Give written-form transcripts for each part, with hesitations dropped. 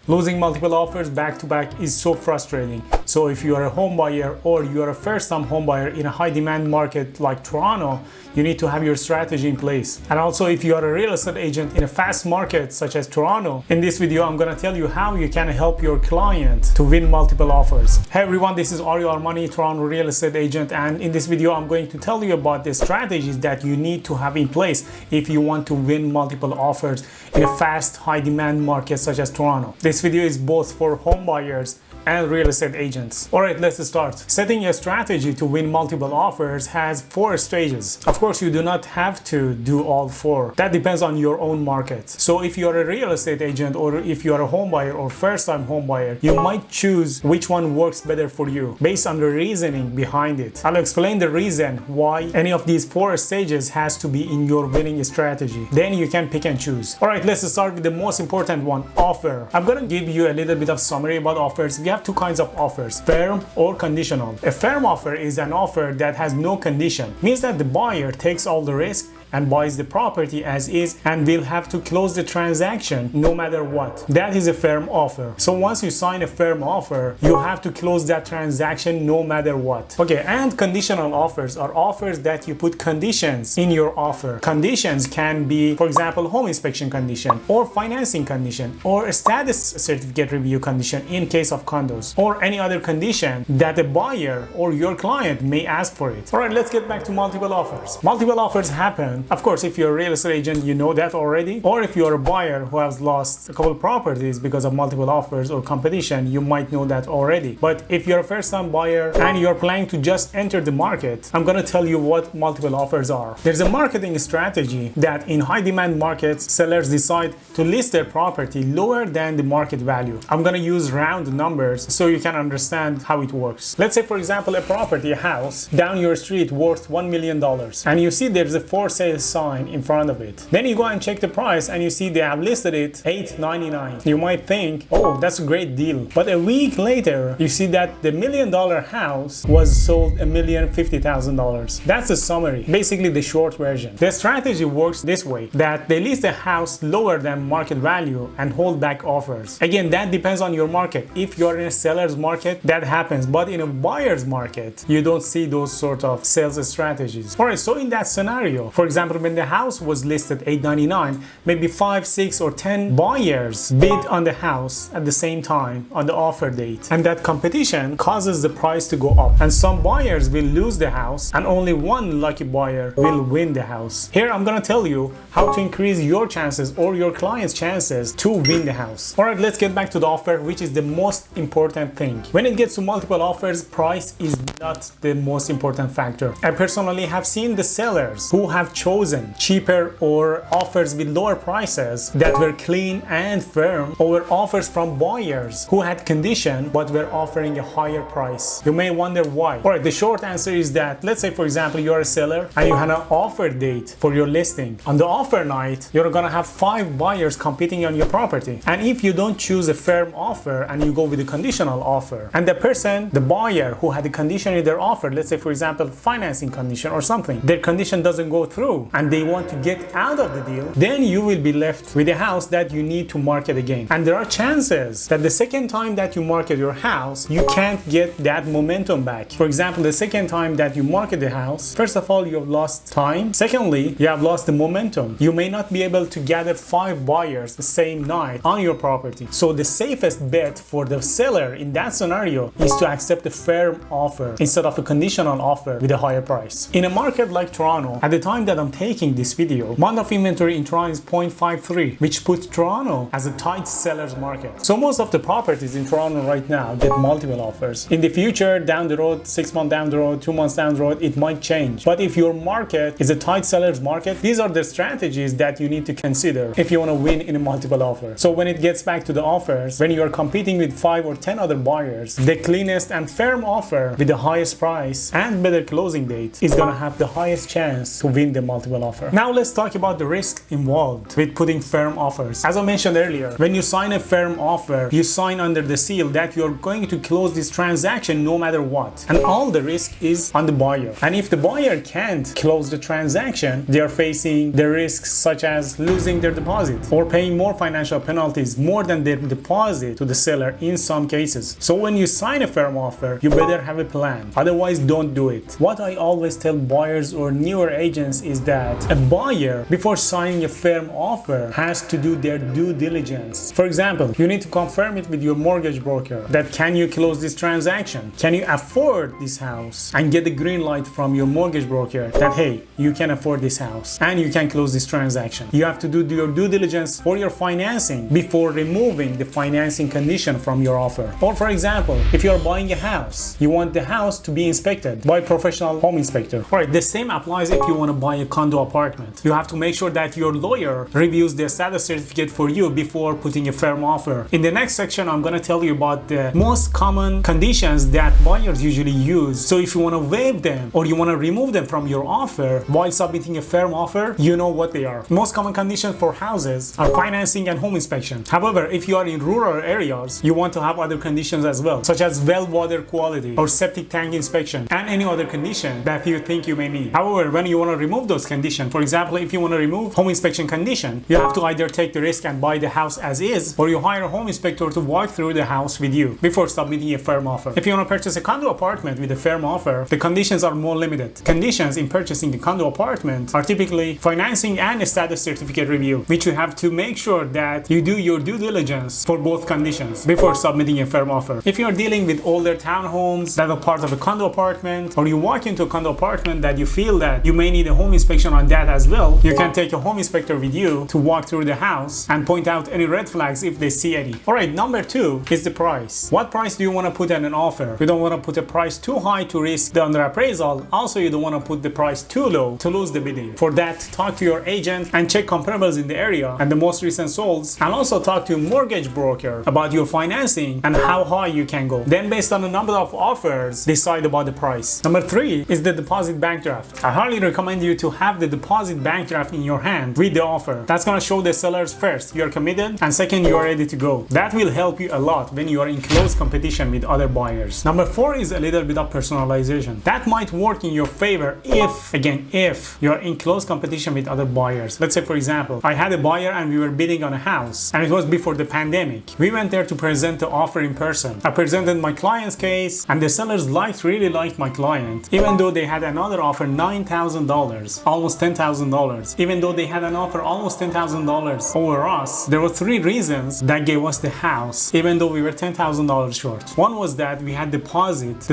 Losing multiple offers back to back is so frustrating. So if you are a home buyer or you are a first-time home buyer in a high-demand market like Toronto, you need to have your strategy in place. And also if you are a real estate agent in a fast market such as Toronto, in this video I'm going to tell you how you can help your client to win multiple offers. Hey everyone, this is Ario Armani, Toronto real estate agent, and in this video I'm going to tell you about the strategies that you need to have in place if you want to win multiple offers in a fast, high-demand market such as Toronto. This video is both for home buyers and real estate agents. Alright, let's start. Setting a strategy to win multiple offers has 4 stages. Of course, you do not have to do all 4. That depends on your own market. So if you are a real estate agent or if you are a home buyer or first-time home buyer, you might choose which one works better for you based on the reasoning behind it. I'll explain the reason why any of these 4 stages has to be in your winning strategy. Then you can pick and choose. Alright, let's start with the most important one, offer. I'm gonna give you a little bit of summary about offers. We have 2 kinds of offers, firm or conditional. A firm offer is an offer that has no condition. Means that the buyer takes all the risk and buys the property as is and will have to close the transaction no matter what. That is a firm offer. So once you sign a firm offer, you have to close that transaction no matter what. Okay, and conditional offers are offers that you put conditions in your offer. Conditions can be, for example, home inspection condition or financing condition or a status certificate review condition in case of condos or any other condition that the buyer or your client may ask for it. All right, let's get back to multiple offers. Multiple offers happen. Of course, if you're a real estate agent, you know that already. Or if you're a buyer who has lost a couple of properties because of multiple offers or competition, you might know that already. But if you're a first-time buyer and you're planning to just enter the market, I'm gonna tell you what multiple offers are. There's a marketing strategy that in high-demand markets, sellers decide to list their property lower than the market value. I'm gonna use round numbers so you can understand how it works. Let's say, for example, a property, a house down your street worth $1 million, and you see there's a for sale sign in front of it. Then you go and check the price and you see they have listed it $899. You might think, oh, that's a great deal. But a week later, you see that the $1 million house was sold $1,050,000. That's the summary, basically the short version. The strategy works this way, that they list a house lower than market value and hold back offers. Again, that depends on your market. If you're in a seller's market, that happens. But in a buyer's market, you don't see those sort of sales strategies. Alright, so in that scenario, for example, when the house was listed $899, maybe 5, 6 or 10 buyers bid on the house at the same time on the offer date, and that competition causes the price to go up, and some buyers will lose the house and only one lucky buyer will win the house. Here I'm gonna tell you how to increase your chances or your client's chances to win the house. Alright, let's get back to the offer, which is the most important thing. When it gets to multiple offers, price is not the most important factor. I personally have seen the sellers who have chosen cheaper or offers with lower prices that were clean and firm over offers from buyers who had condition but were offering a higher price. You may wonder why. Alright, the short answer is that, let's say for example you're a seller and you had an offer date for your listing. On the offer night, you're gonna have 5 buyers competing on your property, and if you don't choose a firm offer and you go with a conditional offer, and the person, the buyer who had a condition in their offer, let's say for example financing condition or something, their condition doesn't go through and they want to get out of the deal, then you will be left with a house that you need to market again. And there are chances that the second time that you market your house, you can't get that momentum back. For example, the second time that you market the house, first of all, you have lost time. Secondly, you have lost the momentum. You may not be able to gather 5 buyers the same night on your property. So the safest bet for the seller in that scenario is to accept a firm offer instead of a conditional offer with a higher price. In a market like Toronto, at the time that I'm taking this video, month of inventory in Toronto is 0.53, which puts Toronto as a tight seller's market. So most of the properties in Toronto right now get multiple offers. In the future, down the road, 6 months down the road, 2 months down the road, it might change. But if your market is a tight seller's market, these are the strategies that you need to consider if you want to win in a multiple offer. So when it gets back to the offers, when you are competing with 5 or 10 other buyers, the cleanest and firm offer with the highest price and better closing date is going to have the highest chance to win the multiple multiple offer. Now let's talk about the risk involved with putting firm offers. As I mentioned earlier, when you sign a firm offer, you sign under the seal that you're going to close this transaction no matter what. And all the risk is on the buyer. And if the buyer can't close the transaction, they are facing the risks such as losing their deposit or paying more financial penalties more than their deposit to the seller in some cases. So when you sign a firm offer, you better have a plan. Otherwise, don't do it. What I always tell buyers or newer agents is that a buyer, before signing a firm offer, has to do their due diligence. For example, you need to confirm it with your mortgage broker that can you close this transaction? Can you afford this house? And get the green light from your mortgage broker that, hey, you can afford this house and you can close this transaction. You have to do your due diligence for your financing before removing the financing condition from your offer. Or for example, if you're buying a house, you want the house to be inspected by a professional home inspector. Alright, the same applies if you want to buy a condo apartment. You have to make sure that your lawyer reviews the status certificate for you before putting a firm offer. In the next section, I'm going to tell you about the most common conditions that buyers usually use. So if you want to waive them or you want to remove them from your offer while submitting a firm offer, you know what they are. Most common conditions for houses are financing and home inspection. However, if you are in rural areas, you want to have other conditions as well, such as well water quality or septic tank inspection and any other condition that you think you may need. However, when you want to remove those conditions, for example, if you want to remove home inspection condition, you have to either take the risk and buy the house as is, or you hire a home inspector to walk through the house with you before submitting a firm offer. If you want to purchase a condo apartment with a firm offer, the conditions are more limited. Conditions in purchasing the condo apartment are typically financing and a status certificate review, which you have to make sure that you do your due diligence for both conditions before submitting a firm offer. If you are dealing with older townhomes that are part of a condo apartment, or you walk into a condo apartment that you feel that you may need a home inspection on that as well, you can take a home inspector with you to walk through the house and point out any red flags if they see any. Alright, number 2 is the price. What price do you want to put on an offer? You don't want to put a price too high to risk the under appraisal. Also, you don't want to put the price too low to lose the bidding. For that, talk to your agent and check comparables in the area and the most recent solds, and also talk to a mortgage broker about your financing and how high you can go. Then based on the number of offers, decide about the price. Number 3 is the deposit bank draft. I highly recommend you to have the deposit bank draft in your hand with the offer. That's going to show the sellers first you are committed, and second you are ready to go. That will help you a lot when you are in close competition with other buyers. Number 4 is a little bit of personalization. That might work in your favor if you are in close competition with other buyers. Let's say, for example, I had a buyer and we were bidding on a house, and it was before the pandemic. We went there to present the offer in person. I presented my client's case, and the sellers really liked my client, even though they had another offer $9,000, almost $10,000. Even though they had an offer almost $10,000 over us, there were 3 reasons that gave us the house, even though we were $10,000 short. One was that we had the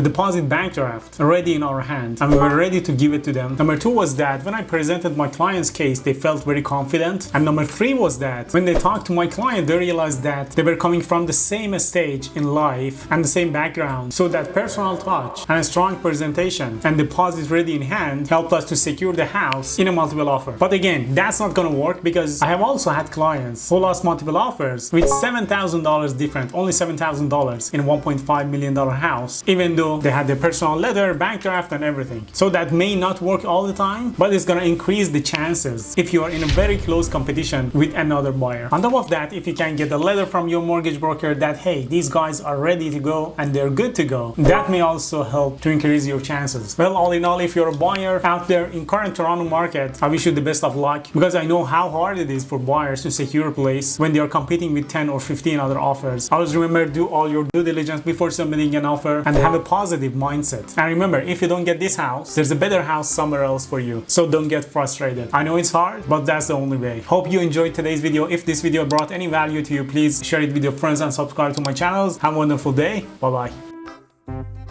deposit bank draft ready in our hand, and we were ready to give it to them. Number 2 was that when I presented my client's case, they felt very confident. And number 3 was that when they talked to my client, they realized that they were coming from the same stage in life and the same background. So that personal touch and a strong presentation and deposit ready in hand helped us to secure the house in a multiple offer. But again, that's not gonna work, because I have also had clients who lost multiple offers with $7,000 different, only $7,000 in a $1.5 million house, even though they had their personal letter, bank draft and everything. So that may not work all the time, but it's gonna increase the chances if you are in a very close competition with another buyer. On top of that, if you can get a letter from your mortgage broker that, hey, these guys are ready to go and they're good to go, that may also help to increase your chances. Well, all in all, if you're a buyer out there in current Toronto market, I wish you the best of luck, because I know how hard it is for buyers to secure a place when they are competing with 10 or 15 other offers. Always remember, do all your due diligence before submitting an offer and have a positive mindset. And remember, if you don't get this house, there's a better house somewhere else for you. So don't get frustrated. I know it's hard, but that's the only way. Hope you enjoyed today's video. If this video brought any value to you, please share it with your friends and subscribe to my channels. Have a wonderful day. Bye bye.